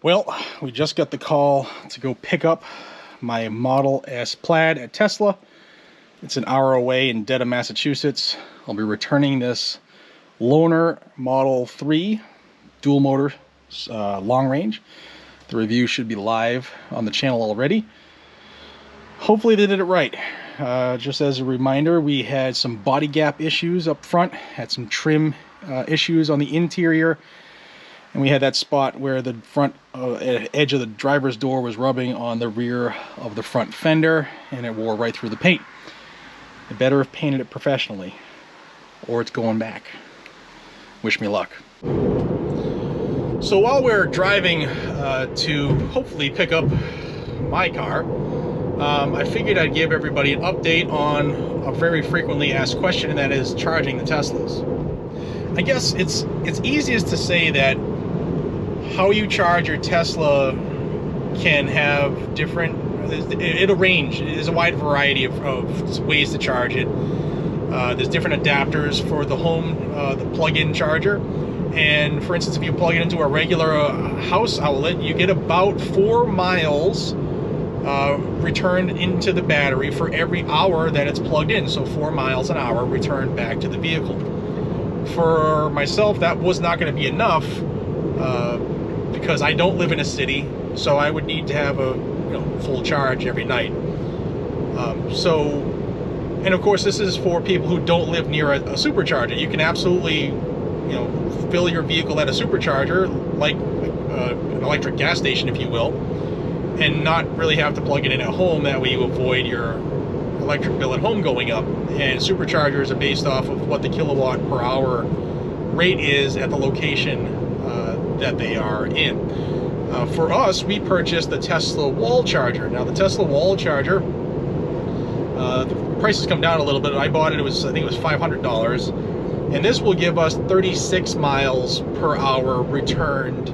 Well, we just got the call to go pick up my Model S Plaid at Tesla. It's an hour away in Dedham, Massachusetts. I'll be returning this loaner Model 3 dual motor long range. The review should be live on the channel already. Hopefully they did it right. Just as a reminder, we had some body gap issues up front, had some trim issues on the interior, and we had that spot where the front edge of the driver's door was rubbing on the rear of the front fender, and it wore right through the paint. They better have painted it professionally, or it's going back. Wish me luck. So while we're driving to hopefully pick up my car, I figured I'd give everybody an update on a very frequently asked question, and that is charging the Teslas. I guess it's easiest to say that how you charge your Tesla can have different, it'll range. There's a wide variety of ways to charge it. There's different adapters for the home, the plug-in charger. And for instance, if you plug it into a regular house outlet, you get about 4 miles returned into the battery for every hour that it's plugged in. So 4 miles an hour returned back to the vehicle. For myself, that was not going to be enough because I don't live in a city, so I would need to have a full charge every night. And of course, this is for people who don't live near a supercharger. You can absolutely fill your vehicle at a supercharger, like an electric gas station, if you will, and not really have to plug it in at home. That way you avoid your electric bill at home going up. And superchargers are based off of what the kilowatt per hour rate is at the location that they are in. For us, we purchased the Tesla wall charger. Now the Tesla wall charger, the price has come down a little bit. I bought it, I think it was $500, and this will give us 36 miles per hour returned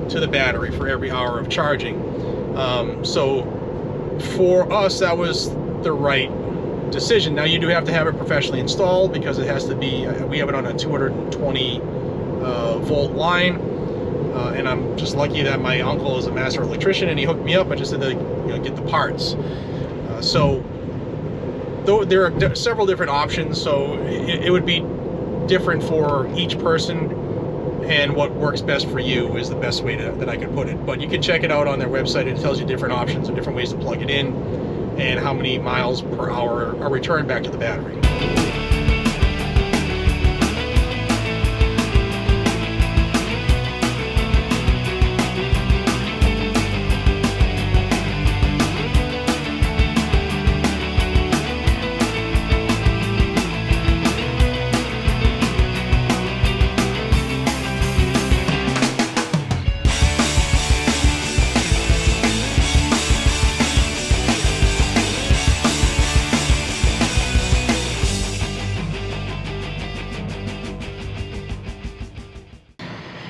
to the battery for every hour of charging. So for us, that was the right decision. Now you do have to have it professionally installed because it has to be, we have it on a 220 volt line, and I'm just lucky that my uncle is a master electrician and he hooked me up. I just had to get the parts. So though there are several different options, so it would be different for each person, and what works best for you is the best way that I could put it. But you can check it out on their website. It tells you different options and different ways to plug it in and how many miles per hour are returned back to the battery.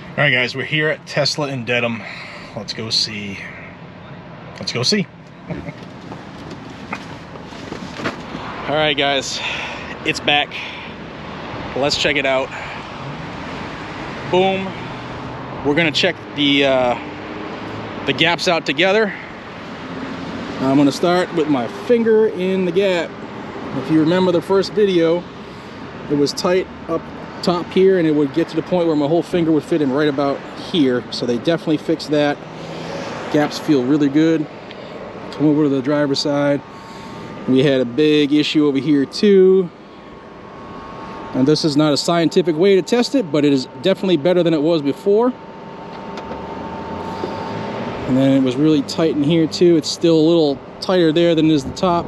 All right, guys, we're here at Tesla in Dedham. Let's go see. Let's go see. All right, guys, it's back. Let's check it out. Boom. We're gonna check the gaps out together. I'm gonna start with my finger in the gap. If you remember the first video, it was tight up top here, and it would get to the point where my whole finger would fit in right about here. So they definitely fixed that. Gaps feel really good. Come over to the driver's side. We had a big issue over here too. And this is not a scientific way to test it, but it is definitely better than it was before. And then it was really tight in here too. It's still a little tighter there than it is the top.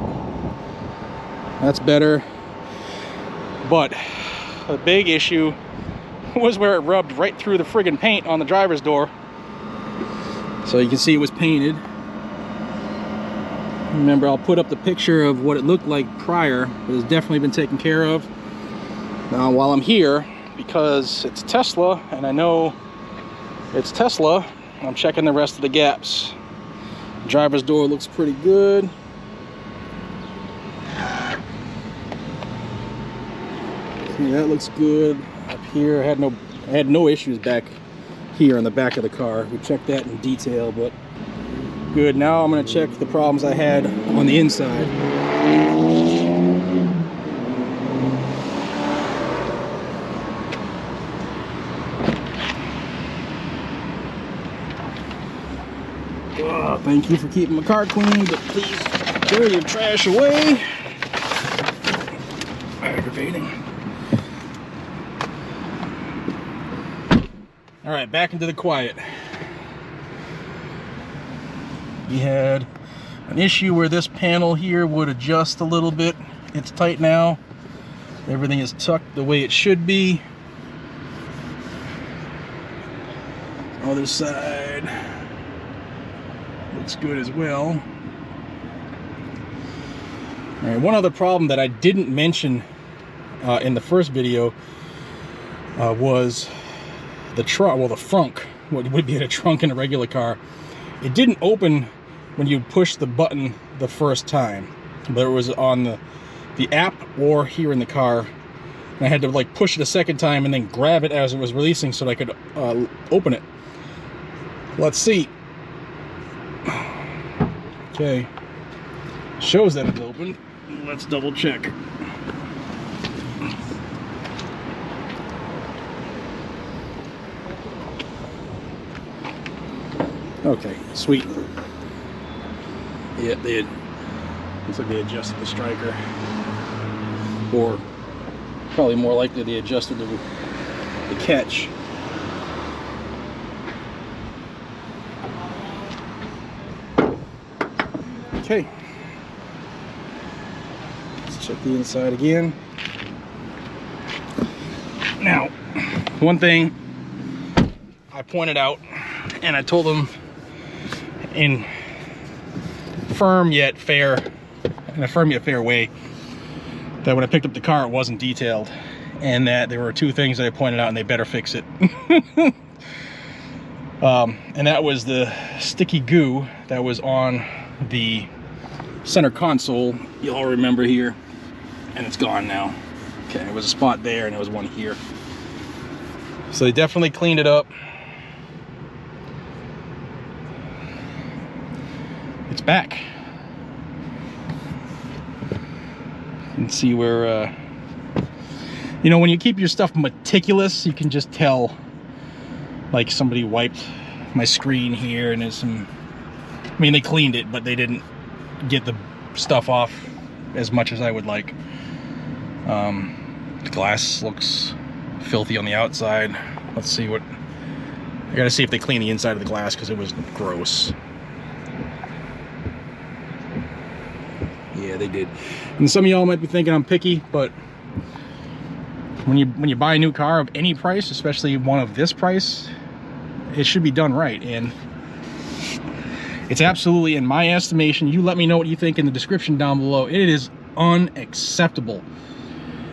That's better. But the big issue was where it rubbed right through the friggin' paint on the driver's door. So you can see it was painted. Remember, I'll put up the picture of what it looked like prior, but it's definitely been taken care of. Now, while I'm here, because it's Tesla and I know it's Tesla, I'm checking the rest of the gaps. The driver's door looks pretty good. See, that looks good. Up here, I had no issues back here on the back of the car. We checked that in detail, but good. Now I'm going to check the problems I had on the inside. Thank you for keeping my car clean, but please throw your trash away. Aggravating. All right, back into the quiet. We had an issue where this panel here would adjust a little bit. It's tight now. Everything is tucked the way it should be. Other side looks good as well. All right, one other problem that I didn't mention in the first video was the trunk, well, the frunk, what would be in a trunk in a regular car. It didn't open when you push the button the first time, but it was on the app or here in the car. And I had to like push it a second time and then grab it as it was releasing so that I could open it. Let's see. Okay, shows that it's open. Let's double check. Okay, sweet. Yeah, they looks like they adjusted the striker, or probably more likely they adjusted the catch. Okay, let's check the inside again. Now, one thing I pointed out, and I told them in a firm yet fair way, that when I picked up the car it wasn't detailed, and that there were two things that I pointed out and they better fix it. And that was the sticky goo that was on the center console, you all remember here, and it's gone now. Okay, there was a spot there and there was one here, so they definitely cleaned it up. It's back. You can see where you know, when you keep your stuff meticulous, you can just tell, like, somebody wiped my screen here and there's some, I mean, they cleaned it, but they didn't get the stuff off as much as I would like. The glass looks filthy on the outside. Let's see what, I gotta see if they clean the inside of the glass because it was gross. Yeah, they did. And some of y'all might be thinking I'm picky, but when you buy a new car of any price, especially one of this price, it should be done right. And it's absolutely, in my estimation, you let me know what you think in the description down below, it is unacceptable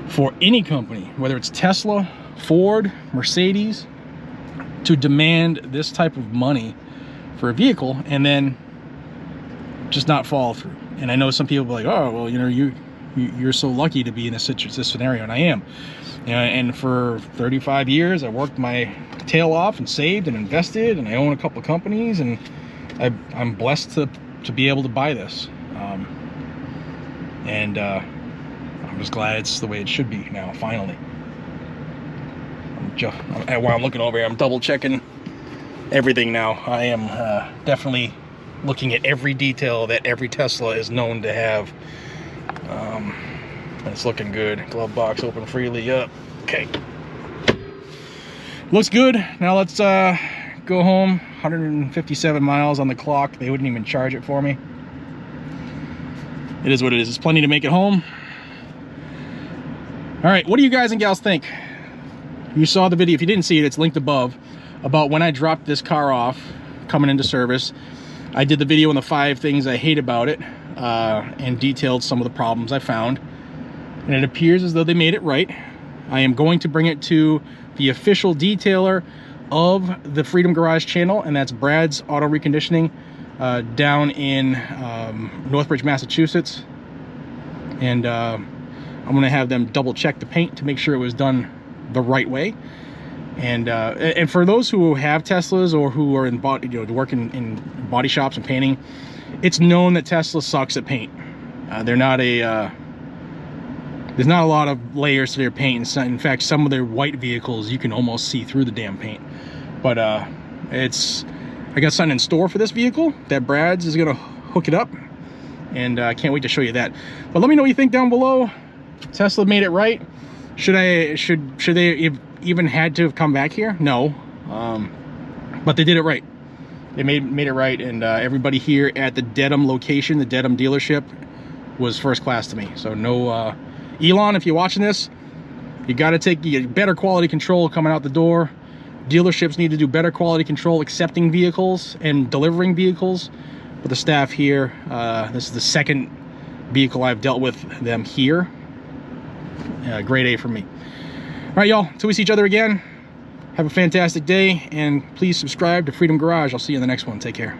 for any company, whether it's Tesla, Ford, Mercedes, to demand this type of money for a vehicle and then just not follow through. And I know some people are like, oh, well, you know, you're so lucky to be in this scenario, and I am. You know, and for 35 years, I worked my tail off and saved and invested, and I own a couple of companies, and I'm blessed to be able to buy this. And I'm just glad it's the way it should be now, finally. While I'm looking over here, I'm double checking everything now. I am definitely looking at every detail that every Tesla is known to have. And it's looking good. Glove box open freely up. Okay. Looks good. Now let's go home. 157 miles on the clock. They wouldn't even charge it for me. It is what it is. It's plenty to make it home. All right, what do you guys and gals think? You saw the video. If you didn't see it, it's linked above, about when I dropped this car off coming into service. I did the video on the 5 things I hate about it, and detailed some of the problems I found. And it appears as though they made it right. I am going to bring it to the official detailer of the Freedom Garage channel, and that's Brad's Auto Reconditioning down in Northbridge, Massachusetts. And I'm gonna have them double check the paint to make sure it was done the right way. And for those who have Teslas or who are in working in body shops and painting, it's known that Tesla sucks at paint. They're not a there's not a lot of layers to their paint. In fact, some of their white vehicles you can almost see through the damn paint. But I got something in store for this vehicle that Brad's is gonna hook it up, and I can't wait to show you that. But let me know what you think down below. Tesla made it right. Should they even had to have come back here? No, but they did it right. They made it right, and everybody here at the Dedham location, the Dedham dealership, was first class to me. So no, Elon, if you're watching this, you got to take better quality control coming out the door. Dealerships need to do better quality control accepting vehicles and delivering vehicles. But the staff here, this is the second vehicle I've dealt with them here. Grade A for me. All right, y'all, till we see each other again, have a fantastic day, and please subscribe to Freedom Garage. I'll see you in the next one. Take care.